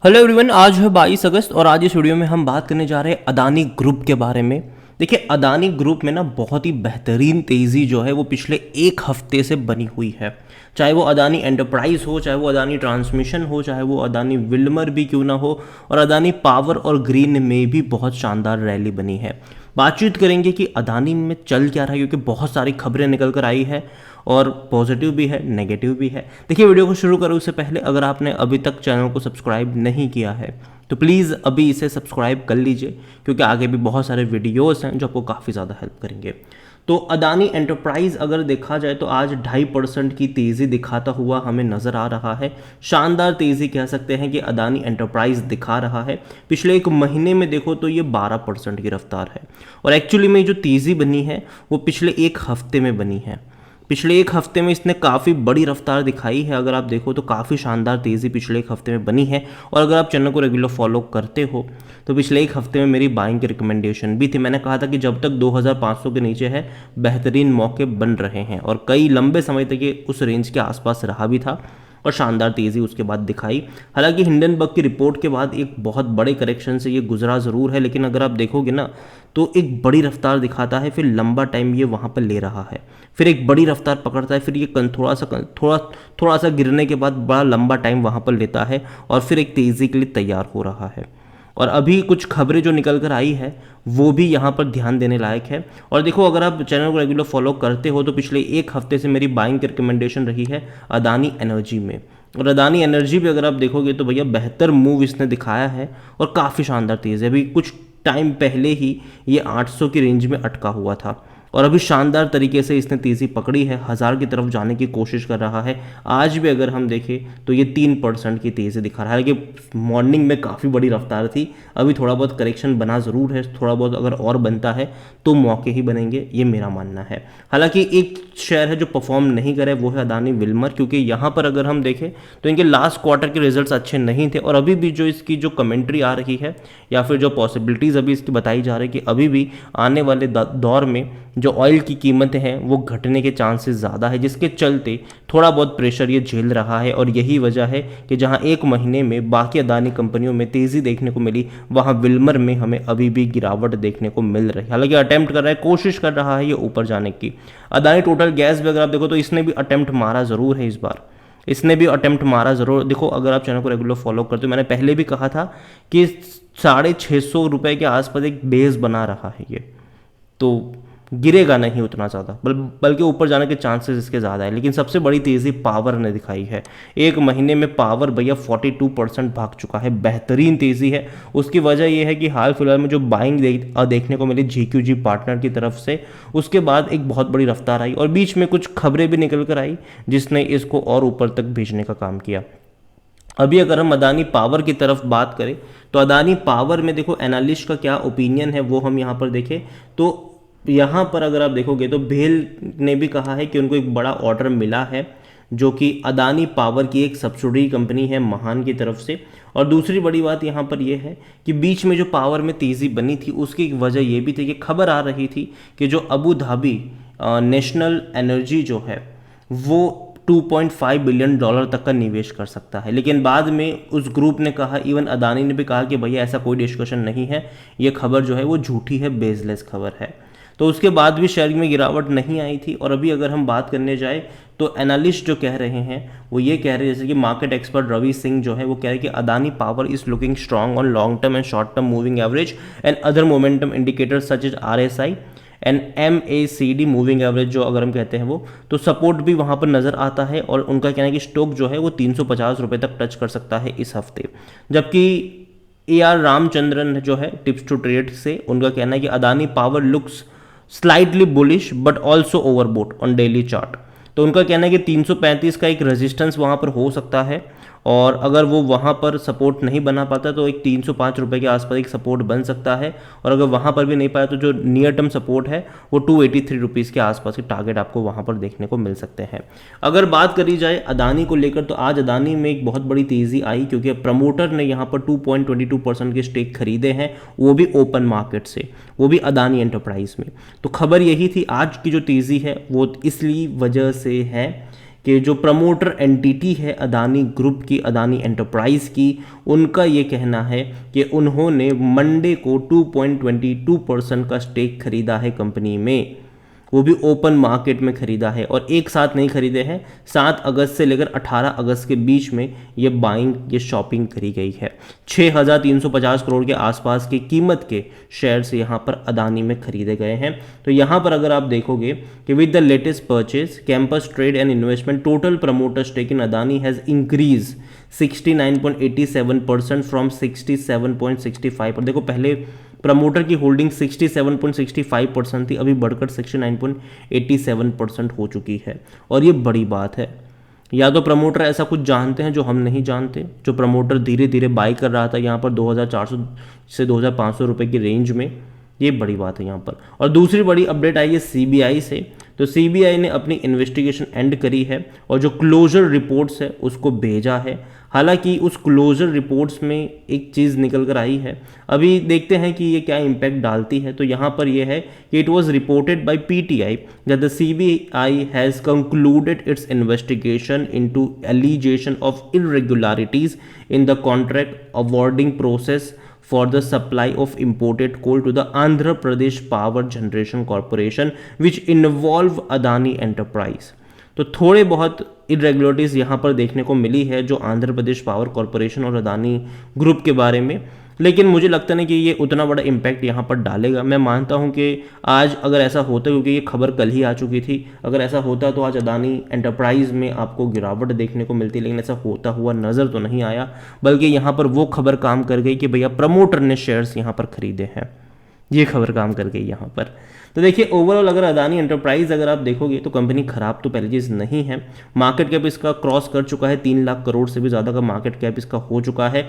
Hello everyone, आज है 22 अगस्त और आज इस वीडियो में हम बात करने जा रहे हैं अदानी ग्रुप के बारे में। देखिए, अदानी ग्रुप में ना बहुत ही बेहतरीन तेज़ी जो है वो पिछले एक हफ्ते से बनी हुई है। चाहे वो अदानी एंटरप्राइज हो, चाहे वो अदानी ट्रांसमिशन हो, चाहे वो अदानी विल्मर भी क्यों ना हो, और अदानी पावर और ग्रीन में भी बहुत शानदार रैली बनी है। बातचीत करेंगे कि अदानी में चल क्या रहा है, क्योंकि बहुत सारी खबरें निकल कर आई है और पॉजिटिव भी है, नेगेटिव भी है। देखिए, वीडियो को शुरू करूँ उससे पहले अगर आपने अभी तक चैनल को सब्सक्राइब नहीं किया है तो प्लीज़ अभी इसे सब्सक्राइब कर लीजिए, क्योंकि आगे भी बहुत सारे वीडियोस हैं जो आपको काफ़ी ज़्यादा हेल्प करेंगे। तो अदानी एंटरप्राइज अगर देखा जाए तो आज 2.5% की तेज़ी दिखाता हुआ हमें नज़र आ रहा है। शानदार तेज़ी कह सकते हैं कि अदानी एंटरप्राइज दिखा रहा है। पिछले एक महीने में देखो तो ये 12% की रफ्तार है, और एक्चुअली में जो तेज़ी बनी है वो पिछले एक हफ्ते में बनी है। पिछले एक हफ्ते में इसने काफ़ी बड़ी रफ्तार दिखाई है। अगर आप देखो तो काफ़ी शानदार तेज़ी पिछले एक हफ्ते में बनी है। और अगर आप चैनल को रेगुलर फॉलो करते हो तो पिछले एक हफ्ते में मेरी बाइंग की रिकमेंडेशन भी थी। मैंने कहा था कि जब तक 2500 के नीचे है बेहतरीन मौके बन रहे हैं, और कई लंबे समय तक ये उस रेंज के आसपास रहा भी था और शानदार तेज़ी उसके बाद दिखाई। हालांकि हिंडनबर्ग की रिपोर्ट के बाद एक बहुत बड़े करेक्शन से ये गुजरा ज़रूर है, लेकिन अगर आप देखोगे ना तो एक बड़ी रफ्तार दिखाता है, फिर लंबा टाइम ये वहाँ पर ले रहा है, फिर एक बड़ी रफ्तार पकड़ता है, फिर ये थोड़ा सा गिरने के बाद बड़ा लंबा टाइम वहाँ पर लेता है और फिर एक तेज़ी के लिए तैयार हो रहा है। और अभी कुछ खबरें जो निकल कर आई है वो भी यहाँ पर ध्यान देने लायक है। और देखो, अगर आप चैनल को रेगुलर फॉलो करते हो तो पिछले एक हफ्ते से मेरी बाइंग की रिकमेंडेशन रही है अदानी एनर्जी में। और अदानी एनर्जी भी अगर आप देखोगे तो भैया बेहतर मूव इसने दिखाया है और काफ़ी शानदार तेज़ है। अभी कुछ टाइम पहले ही ये 800 की रेंज में अटका हुआ था और अभी शानदार तरीके से इसने तेज़ी पकड़ी है, 1000 की तरफ जाने की कोशिश कर रहा है। आज भी अगर हम देखें तो ये 3% की तेज़ी दिखा रहा है। हालांकि मॉर्निंग में काफ़ी बड़ी रफ्तार थी, अभी थोड़ा बहुत करेक्शन बना ज़रूर है, थोड़ा बहुत अगर और बनता है तो मौके ही बनेंगे, ये मेरा मानना है। हालांकि एक शेयर है जो परफॉर्म नहीं करे, वो है अदानी विल्मर, क्योंकि यहाँ पर अगर हम देखें तो इनके लास्ट क्वार्टर के रिजल्ट्स अच्छे नहीं थे, और अभी भी जो इसकी जो कमेंट्री आ रही है या फिर जो पॉसिबिलिटीज़ अभी इसकी बताई जा रही है कि अभी भी आने वाले दौर में जो ऑयल की कीमतें हैं वो घटने के चांसेस ज़्यादा है, जिसके चलते थोड़ा बहुत प्रेशर ये झेल रहा है। और यही वजह है कि जहां एक महीने में बाकी अदानी कंपनियों में तेज़ी देखने को मिली, वहां विल्मर में हमें अभी भी गिरावट देखने को मिल रही है। हालांकि अटेम्प्ट कर रहा है, कोशिश कर रहा है ये ऊपर जाने की। अदानी टोटल गैस भी अगर आप देखो तो इसने भी अटेम्प्ट मारा ज़रूर है, इस बार इसने भी अटेम्प्ट मारा ज़रूर। देखो, अगर आप चैनल को रेगुलर फॉलो करते हो, मैंने पहले भी कहा था कि 650 के आसपास एक बेस बना रहा है ये, तो गिरेगा नहीं उतना ज़्यादा, बल्कि ऊपर जाने के चांसेस इसके ज़्यादा है। लेकिन सबसे बड़ी तेज़ी पावर ने दिखाई है। एक महीने में पावर भैया 42% भाग चुका है, बेहतरीन तेज़ी है। उसकी वजह यह है कि हाल फिलहाल में जो बाइंग देखने को मिली GQG पार्टनर की तरफ से, उसके बाद एक बहुत बड़ी रफ्तार आई और बीच में कुछ खबरें भी निकल कर आई जिसने इसको और ऊपर तक भेजने का काम किया। अभी अगर हम अदानी पावर की तरफ बात करें तो अदानी पावर में देखो एनालिस्ट का क्या ओपिनियन है वो हम यहाँ पर देखें तो यहाँ पर अगर आप देखोगे तो भेल ने भी कहा है कि उनको एक बड़ा ऑर्डर मिला है, जो कि अदानी पावर की एक सब्सिडरी कंपनी है महान की तरफ से। और दूसरी बड़ी बात यहाँ पर यह है कि बीच में जो पावर में तेज़ी बनी थी उसकी वजह यह भी थी कि खबर आ रही थी कि जो अबू धाबी नेशनल एनर्जी जो है वो $2.5 बिलियन तक का निवेश कर सकता है। लेकिन बाद में उस ग्रुप ने कहा, इवन अदानी ने भी कहा कि भैया ऐसा कोई डिस्कशन नहीं है, ये खबर जो है वो झूठी है, बेसलेस खबर है। तो उसके बाद भी शेयर में गिरावट नहीं आई थी। और अभी अगर हम बात करने जाए तो एनालिस्ट जो कह रहे हैं वो ये कह रहे हैं, जैसे कि मार्केट एक्सपर्ट रवि सिंह जो है वो कह रहे हैं कि Adani Power is looking strong on long term and short term moving average and other momentum indicators such as RSI and MACD moving average जो अगर हम कहते हैं वो, तो सपोर्ट भी वहाँ पर नज़र आता है। और उनका कहना है कि स्टॉक जो है वो 350 रुपये तक टच कर सकता है इस हफ्ते। जबकि AR रामचंद्रन जो है टिप्स टू ट्रेड से, उनका कहना है कि Adani power looks slightly bullish but also overbought on daily chart. तो उनका कहना है कि 335 का एक रेजिस्टेंस वहाँ पर हो सकता है, और अगर वो वहाँ पर सपोर्ट नहीं बना पाता तो एक 305 रुपये के आसपास एक सपोर्ट बन सकता है। और अगर वहाँ पर भी नहीं पाया तो जो नियर टर्म सपोर्ट है वो 283 रुपीज़ के आसपास के टारगेट आपको वहाँ पर देखने को मिल सकते हैं। अगर बात करी जाए अदानी को लेकर तो आज अदानी में एक बहुत बड़ी तेज़ी आई, क्योंकि प्रमोटर ने यहाँ पर 2.22% के स्टेक खरीदे हैं, वो भी ओपन मार्केट से, वो भी अदानी एंटरप्राइज में। तो खबर यही थी, आज की जो तेज़ी है वो इसलिए वजह से है कि जो प्रमोटर एंटिटी है अदानी ग्रुप की, अदानी एंटरप्राइज की, उनका ये कहना है कि उन्होंने मंडे को 2.22% का स्टेक खरीदा है कंपनी में, वो भी ओपन मार्केट में खरीदा है, और एक साथ नहीं खरीदे हैं, 7 अगस्त से लेकर 18 अगस्त के बीच में ये बाइंग, ये शॉपिंग करी गई है। 6,350 करोड़ के आसपास की कीमत के शेयर्स यहाँ पर अदानी में खरीदे गए हैं। तो यहाँ पर अगर आप देखोगे कि with the latest purchase campus trade and investment total promoter stake in Adani has increase 69.87% from 67.65 पर। देखो पहले प्रमोटर की होल्डिंग 67.65% थी, अभी बढ़कर 69.87% हो चुकी है, और ये बड़ी बात है। या तो प्रमोटर ऐसा कुछ जानते हैं जो हम नहीं जानते, जो प्रमोटर धीरे धीरे बाई कर रहा था यहाँ पर 2,400 से 2,500 रुपये की रेंज में, ये बड़ी बात है यहाँ पर। और दूसरी बड़ी अपडेट आई है सीबीआई से। तो सीबीआई ने अपनी इन्वेस्टिगेशन एंड करी है और जो क्लोजर रिपोर्ट्स है उसको भेजा है। हालांकि उस क्लोजर रिपोर्ट्स में एक चीज़ निकल कर आई है, अभी देखते हैं कि ये क्या इम्पैक्ट डालती है। तो यहाँ पर ये है कि it was reported by PTI that the CBI has concluded its investigation into allegation of irregularities in the contract awarding process for the supply of imported coal to the Andhra Pradesh Power Generation Corporation which involve Adani Enterprise। तो थोड़े बहुत irregularities यहाँ पर देखने को मिली है जो Andhra Pradesh power corporation और अदानी ग्रुप के बारे में, लेकिन मुझे लगता नहीं कि ये उतना बड़ा इम्पैक्ट यहाँ पर डालेगा। मैं मानता हूँ कि आज अगर ऐसा होता, क्योंकि ये खबर कल ही आ चुकी थी, अगर ऐसा होता तो आज अदानी एंटरप्राइज में आपको गिरावट देखने को मिलती, लेकिन ऐसा होता हुआ नज़र तो नहीं आया, बल्कि यहाँ पर वो खबर काम कर गई कि भैया प्रमोटर ने शेयर्स यहाँ पर खरीदे हैं, ये खबर काम कर गई यहाँ पर। तो देखिए ओवरऑल अगर अदानी एंटरप्राइज अगर आप देखोगे तो कंपनी खराब तो पहली चीज़ नहीं है। मार्केट कैप इसका क्रॉस कर चुका है, 3 लाख करोड़ से भी ज़्यादा का मार्केट कैप इसका हो चुका है।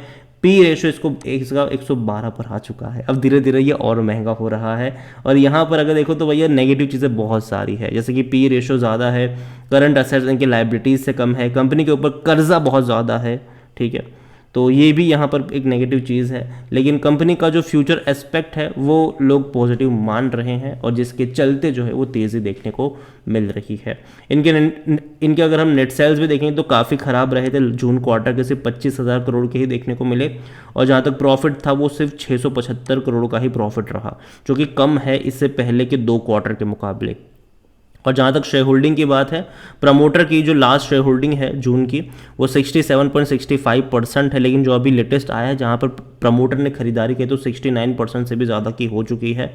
पी रेशो इसका 112 पर आ चुका है। अब धीरे धीरे ये और महंगा हो रहा है। और यहाँ पर अगर देखो तो भैया नेगेटिव चीज़ें बहुत सारी है, जैसे कि पी रेशो ज़्यादा है, करंट असेट्स इनके लाइबिलिटीज़ से कम है, कंपनी के ऊपर कर्जा बहुत ज़्यादा है, ठीक है, तो ये भी यहाँ पर एक नेगेटिव चीज़ है। लेकिन कंपनी का जो फ्यूचर एस्पेक्ट है वो लोग पॉजिटिव मान रहे हैं, और जिसके चलते जो है वो तेज़ी देखने को मिल रही है। इनके अगर हम नेट सेल्स भी देखें तो काफ़ी ख़राब रहे थे, जून क्वार्टर के सिर्फ 25,000 करोड़ के ही देखने को मिले, और जहाँ तक प्रॉफिट था वो सिर्फ 675 करोड़ का ही प्रॉफिट रहा, जो कि कम है इससे पहले के 2 क्वार्टर के मुकाबले। और जहाँ तक शेयर होल्डिंग की बात है, प्रमोटर की जो लास्ट शेयर होल्डिंग है जून की वो 67.65% है, लेकिन जो अभी लेटेस्ट आया है जहाँ पर प्रमोटर ने खरीदारी की तो 69% से भी ज़्यादा की हो चुकी है,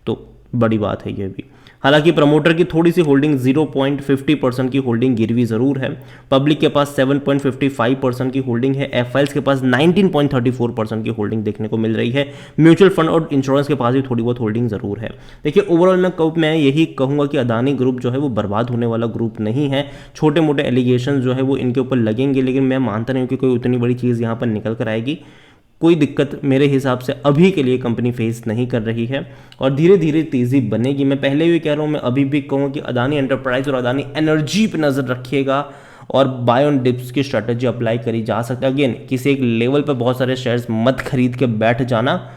तो बड़ी बात है ये भी। हालांकि प्रमोटर की थोड़ी सी होल्डिंग 0.50% की होल्डिंग गिरवी ज़रूर है, पब्लिक के पास 7.55% की होल्डिंग है, एफआईएल्स के पास 19.34% की होल्डिंग देखने को मिल रही है, म्यूचुअल फंड और इंश्योरेंस के पास भी थोड़ी बहुत होल्डिंग ज़रूर है। देखिए ओवरऑल मैं यही कहूँगा कि अदानी ग्रुप जो है वो बर्बाद होने वाला ग्रुप नहीं है। छोटे मोटे एलिगेशन जो है वो इनके ऊपर लगेंगे, लेकिन मैं मानता नहीं हूँ कि कोई उतनी बड़ी चीज़ यहाँ पर निकल कर आएगी। कोई दिक्कत मेरे हिसाब से अभी के लिए कंपनी फेस नहीं कर रही है, और धीरे धीरे तेज़ी बनेगी। मैं पहले भी कह रहा हूँ, मैं अभी भी कहूँ कि अदानी एंटरप्राइज और अदानी एनर्जी पे नज़र रखिएगा, और बाय ऑन डिप्स की स्ट्रैटेजी अप्लाई करी जा सकता है। अगेन किसी एक लेवल पर बहुत सारे शेयर्स मत खरीद के बैठ जाना,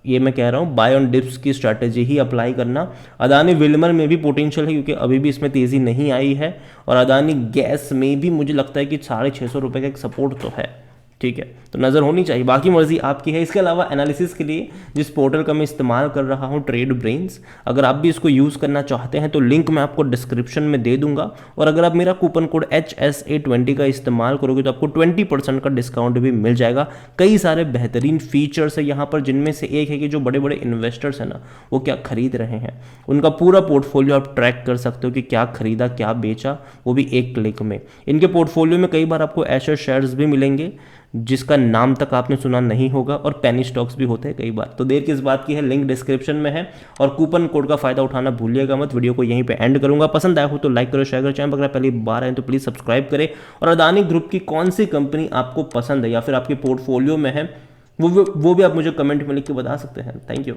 ये मैं कह रहा हूँ, बाय ऑन डिप्स की स्ट्रैटेजी ही अप्लाई करना। अदानी विल्मर में भी पोटेंशियल है क्योंकि अभी भी इसमें तेज़ी नहीं आई है, और अदानी गैस में भी मुझे लगता है कि 650 रुपये का एक सपोर्ट तो है, ठीक है, तो नज़र होनी चाहिए। बाकी मर्जी आपकी है। इसके अलावा एनालिसिस के लिए जिस पोर्टल का मैं इस्तेमाल कर रहा हूँ, ट्रेड ब्रेन्स, अगर आप भी इसको यूज़ करना चाहते हैं तो लिंक मैं आपको डिस्क्रिप्शन में दे दूंगा, और अगर आप मेरा कूपन कोड HSA20 का इस्तेमाल करोगे तो आपको 20% का डिस्काउंट भी मिल जाएगा। कई सारे बेहतरीन फीचर्स है यहाँ पर, जिनमें से एक है कि जो बड़े बड़े इन्वेस्टर्स हैं ना वो क्या खरीद रहे हैं, उनका पूरा पोर्टफोलियो आप ट्रैक कर सकते हो कि क्या खरीदा क्या बेचा, वो भी एक क्लिक में। इनके पोर्टफोलियो में कई बार आपको ऐसे शेयर्स भी मिलेंगे जिसका नाम तक आपने सुना नहीं होगा, और पेनी स्टॉक्स भी होते हैं कई बार। तो देर किस बात की है, लिंक डिस्क्रिप्शन में है, और कूपन कोड का फायदा उठाना भूलिएगा मत। वीडियो को यहीं पे एंड करूंगा। पसंद आया हो तो लाइक करो, शेयर करो, चैनल पर पहली बार आए तो प्लीज़ सब्सक्राइब करें। और अदानी ग्रुप की कौन सी कंपनी आपको पसंद है या फिर आपके पोर्टफोलियो में है, वो भी आप मुझे कमेंट में लिख के बता सकते हैं। Thank you.